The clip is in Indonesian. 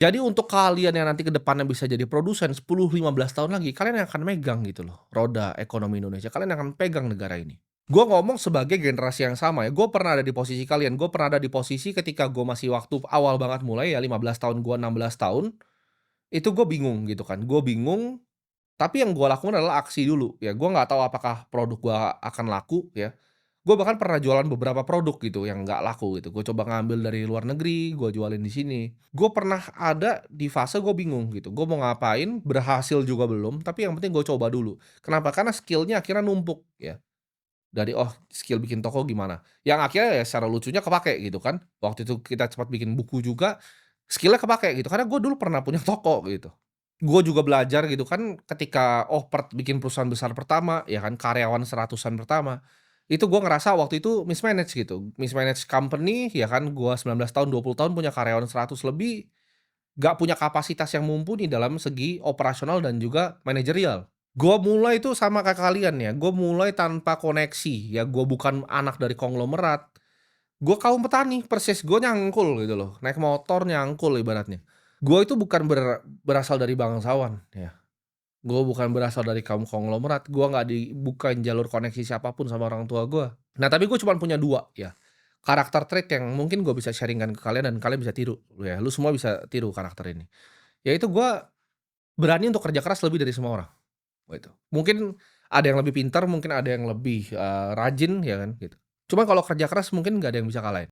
Jadi untuk kalian yang nanti ke depannya bisa jadi produsen 10, 15 tahun lagi, kalian yang akan megang gitu loh, roda ekonomi Indonesia, kalian yang akan pegang negara ini. Gua ngomong sebagai generasi yang sama ya, gua pernah ada di posisi kalian, gua pernah ada di posisi ketika gua masih waktu awal banget mulai ya 15 tahun gua, 16 tahun, itu gua bingung gitu kan, gua bingung, tapi yang gua lakukan adalah aksi dulu, ya gua nggak tahu apakah produk gua akan laku ya. Gue bahkan pernah jualan beberapa produk gitu yang nggak laku gitu, gue coba ngambil dari luar negeri, gue jualin di sini. Gue pernah ada di fase gue bingung gitu, gue mau ngapain, berhasil juga belum, tapi yang penting gue coba dulu. Kenapa? Karena skill-nya akhirnya numpuk ya, dari, oh skill bikin toko gimana, yang akhirnya ya secara lucunya kepakai gitu kan. Waktu itu kita sempat bikin buku juga, skill-nya kepakai gitu, karena gue dulu pernah punya toko gitu. Gue juga belajar gitu kan ketika, oh bikin perusahaan besar pertama, ya kan karyawan seratusan pertama, itu gue ngerasa waktu itu mismanage gitu, mismanage company ya kan, gue 19 tahun, 20 tahun punya karyawan 100 lebih, nggak punya kapasitas yang mumpuni dalam segi operasional dan juga manajerial. Gue mulai tuh sama kayak kalian ya, gue mulai tanpa koneksi, ya gue bukan anak dari konglomerat, gue kaum petani, persis gue nyangkul gitu loh, naik motor nyangkul ibaratnya. Gue itu bukan berasal dari bangsawan ya, gue bukan berasal dari kaum konglomerat, gue nggak dibukain jalur koneksi siapapun sama orang tua gue. Nah, tapi gue cuman punya 2 ya, karakter trait yang mungkin gue bisa sharing-kan ke kalian dan kalian bisa tiru ya, lu semua bisa tiru karakter ini. Yaitu gue berani untuk kerja keras lebih dari semua orang, gitu. Mungkin ada yang lebih pintar, mungkin ada yang lebih, rajin ya kan gitu. Cuman kalau kerja keras mungkin nggak ada yang bisa kalahin.